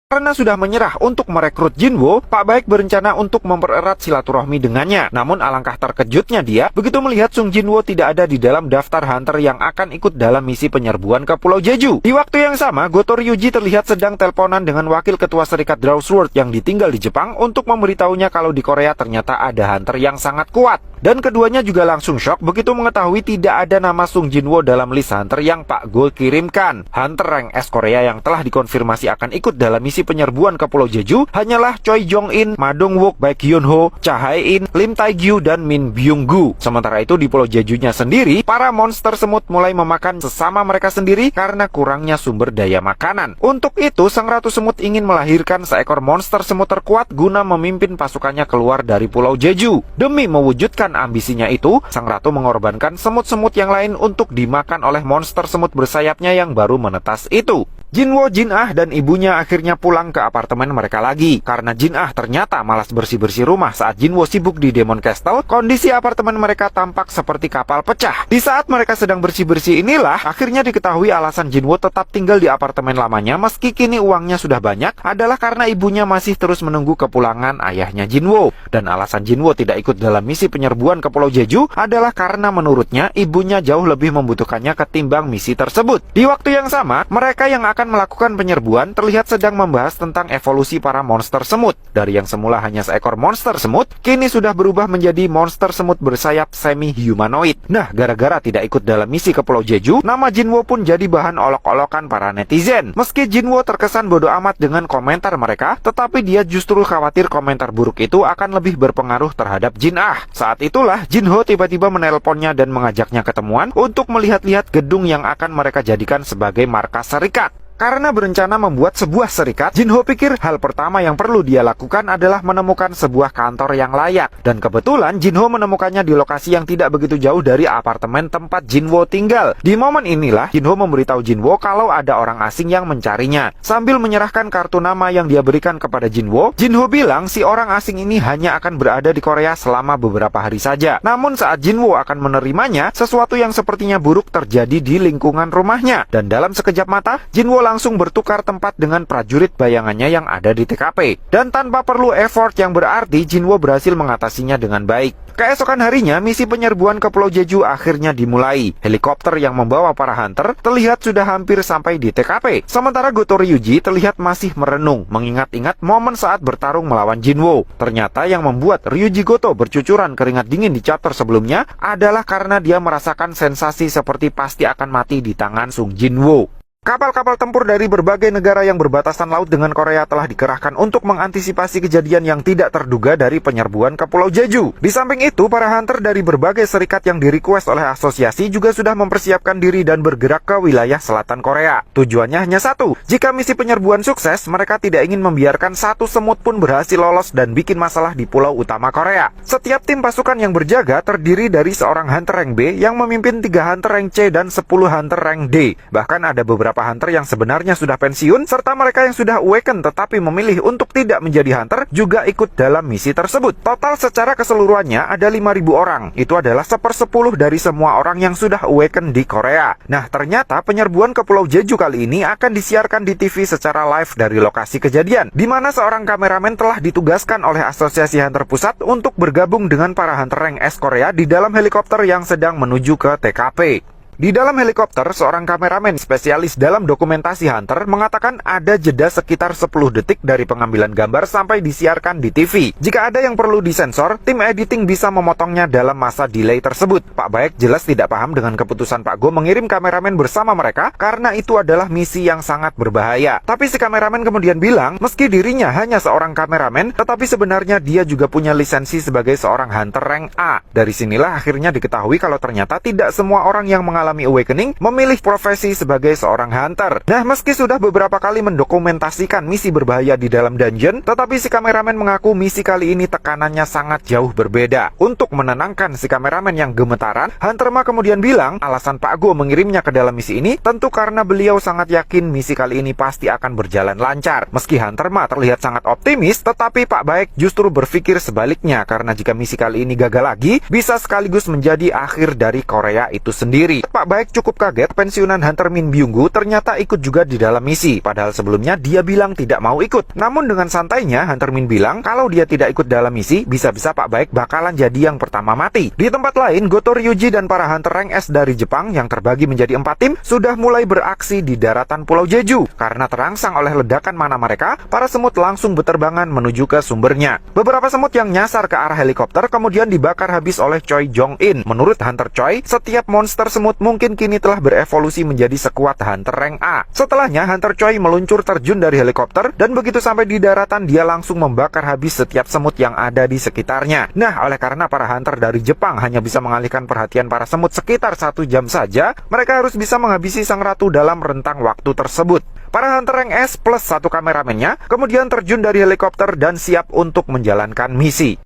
Karena sudah menyerah untuk merekrut Jinwo, Pak Baek berencana untuk mempererat silaturahmi dengannya. Namun alangkah terkejutnya dia begitu melihat Sung Jinwo tidak ada di dalam daftar hunter yang akan ikut dalam misi penyerbuan ke Pulau Jeju. Di waktu yang sama, Goto Ryuji terlihat sedang teleponan dengan wakil ketua serikat Draw Sword yang ditinggal di Jepang untuk memberitahunya kalau di Korea ternyata ada hunter yang sangat kuat. Dan keduanya juga langsung shock begitu mengetahui tidak ada nama Sung Jinwo dalam list hunter yang Pak Go kirimkan. Hunter rank S Korea yang telah dikonfirmasi akan ikut dalam misi penyerbuan ke Pulau Jeju hanyalah Choi Jong-in, Ma Dong-wook, Baek Hyun-ho, Cha Hae-in, Lim Tae-gyu, dan Min Byung-gu. Sementara itu di Pulau Jejunya sendiri, para monster semut mulai memakan sesama mereka sendiri karena kurangnya sumber daya makanan. Untuk itu, Sang Ratu Semut ingin melahirkan seekor monster semut terkuat guna memimpin pasukannya keluar dari Pulau Jeju. Demi mewujudkan ambisinya itu, Sang Ratu mengorbankan semut-semut yang lain untuk dimakan oleh monster semut bersayapnya yang baru menetas itu. Jinwo, Jin-ah, dan ibunya akhirnya pulang ke apartemen mereka lagi. Karena Jin-ah ternyata malas bersih-bersih rumah saat Jinwo sibuk di Demon Castle, kondisi apartemen mereka tampak seperti kapal pecah. Di saat mereka sedang bersih-bersih inilah, akhirnya diketahui alasan Jinwo tetap tinggal di apartemen lamanya meski kini uangnya sudah banyak adalah karena ibunya masih terus menunggu kepulangan ayahnya Jinwo. Dan alasan Jinwo tidak ikut dalam misi penyerbuan ke Pulau Jeju adalah karena menurutnya ibunya jauh lebih membutuhkannya ketimbang misi tersebut. Di waktu yang sama, mereka yang akan melakukan penyerbuan terlihat sedang membahas tentang evolusi para monster semut. Dari yang semula hanya seekor monster semut, kini sudah berubah menjadi monster semut bersayap semi-humanoid. Nah, gara-gara tidak ikut dalam misi ke Pulau Jeju, nama Jinwo pun jadi bahan olok-olokan para netizen. Meski Jinwo terkesan bodoh amat dengan komentar mereka, tetapi dia justru khawatir komentar buruk itu akan lebih berpengaruh terhadap Jin-ah. Saat itulah, Jin-ho tiba-tiba menelponnya dan mengajaknya ketemuan untuk melihat-lihat gedung yang akan mereka jadikan sebagai markas serikat. Karena berencana membuat sebuah serikat, Jin-ho pikir hal pertama yang perlu dia lakukan adalah menemukan sebuah kantor yang layak. Dan kebetulan Jin-ho menemukannya di lokasi yang tidak begitu jauh dari apartemen tempat Jinwo tinggal. Di momen inilah, Jin-ho memberitahu Jinwo kalau ada orang asing yang mencarinya. Sambil menyerahkan kartu nama yang dia berikan kepada Jinwo, Jin-ho bilang si orang asing ini hanya akan berada di Korea selama beberapa hari saja. Namun saat Jinwo akan menerimanya, sesuatu yang sepertinya buruk terjadi di lingkungan rumahnya. Dan dalam sekejap mata, Jinwo langsung bertukar tempat dengan prajurit bayangannya yang ada di TKP. Dan tanpa perlu effort yang berarti, Jinwo berhasil mengatasinya dengan baik. Keesokan harinya, misi penyerbuan ke Pulau Jeju akhirnya dimulai. Helikopter yang membawa para hunter terlihat sudah hampir sampai di TKP. Sementara Goto Ryuji terlihat masih merenung, mengingat-ingat momen saat bertarung melawan Jinwo. Ternyata yang membuat Ryuji Goto bercucuran keringat dingin di chapter sebelumnya adalah karena dia merasakan sensasi seperti pasti akan mati di tangan Sung Jinwo. Kapal-kapal tempur dari berbagai negara yang berbatasan laut dengan Korea telah dikerahkan untuk mengantisipasi kejadian yang tidak terduga dari penyerbuan ke Pulau Jeju. Di samping itu, para hunter dari berbagai serikat yang direquest oleh asosiasi juga sudah mempersiapkan diri dan bergerak ke wilayah selatan Korea. Tujuannya hanya satu, jika misi penyerbuan sukses, mereka tidak ingin membiarkan satu semut pun berhasil lolos dan bikin masalah di pulau utama Korea. Setiap tim pasukan yang berjaga terdiri dari seorang hunter rank B yang memimpin 3 hunter rank C dan 10 hunter rank D. Bahkan ada beberapa hunter yang sebenarnya sudah pensiun, serta mereka yang sudah awaken tetapi memilih untuk tidak menjadi hunter juga ikut dalam misi tersebut. Total secara keseluruhannya ada 5.000 orang. Itu adalah 1/10 dari semua orang yang sudah awaken di Korea. Nah, ternyata penyerbuan ke Pulau Jeju kali ini akan disiarkan di TV secara live dari lokasi kejadian, di mana seorang kameramen telah ditugaskan oleh Asosiasi Hunter Pusat untuk bergabung dengan para hunter rank S Korea di dalam helikopter yang sedang menuju ke TKP. Di dalam helikopter, seorang kameramen spesialis dalam dokumentasi hunter mengatakan ada jeda sekitar 10 detik dari pengambilan gambar sampai disiarkan di TV. Jika ada yang perlu disensor, tim editing bisa memotongnya dalam masa delay tersebut. Pak Baek jelas tidak paham dengan keputusan Pak Go mengirim kameramen bersama mereka karena itu adalah misi yang sangat berbahaya. Tapi si kameramen kemudian bilang, meski dirinya hanya seorang kameramen, tetapi sebenarnya dia juga punya lisensi sebagai seorang hunter rank A. Dari sinilah akhirnya diketahui kalau ternyata tidak semua orang yang mengalami awakening memilih profesi sebagai seorang hunter. Nah, meski sudah beberapa kali mendokumentasikan misi berbahaya di dalam dungeon, tetapi si kameramen mengaku misi kali ini tekanannya sangat jauh berbeda. Untuk menenangkan si kameramen yang gemetaran, Hunter Ma kemudian bilang alasan Pak Go mengirimnya ke dalam misi ini tentu karena beliau sangat yakin misi kali ini pasti akan berjalan lancar. Meski Hunter Ma terlihat sangat optimis, tetapi Pak Baek justru berpikir sebaliknya karena jika misi kali ini gagal lagi, bisa sekaligus menjadi akhir dari Korea itu sendiri. Pak Baek cukup kaget pensiunan Hunter Min Byung-gu ternyata ikut juga di dalam misi. Padahal sebelumnya dia bilang tidak mau ikut. Namun dengan santainya Hunter Min bilang kalau dia tidak ikut dalam misi, bisa-bisa Pak Baek bakalan jadi yang pertama mati. Di tempat lain, Goto Ryuji dan para Hunter Rank S dari Jepang yang terbagi menjadi 4 tim sudah mulai beraksi di daratan Pulau Jeju. Karena terangsang oleh ledakan mana mereka, para semut langsung berterbangan menuju ke sumbernya. Beberapa semut yang nyasar ke arah helikopter kemudian dibakar habis oleh Choi Jong-in. Menurut Hunter Choi, setiap monster semut mungkin kini telah berevolusi menjadi sekuat Hunter Rank A. Setelahnya, Hunter Choi meluncur terjun dari helikopter dan begitu sampai di daratan dia langsung membakar habis setiap semut yang ada di sekitarnya. Nah, oleh karena para Hunter dari Jepang hanya bisa mengalihkan perhatian para semut sekitar 1 jam saja, mereka harus bisa menghabisi sang ratu dalam rentang waktu tersebut. Para Hunter Rank S plus 1 kameramennya kemudian terjun dari helikopter dan siap untuk menjalankan misi.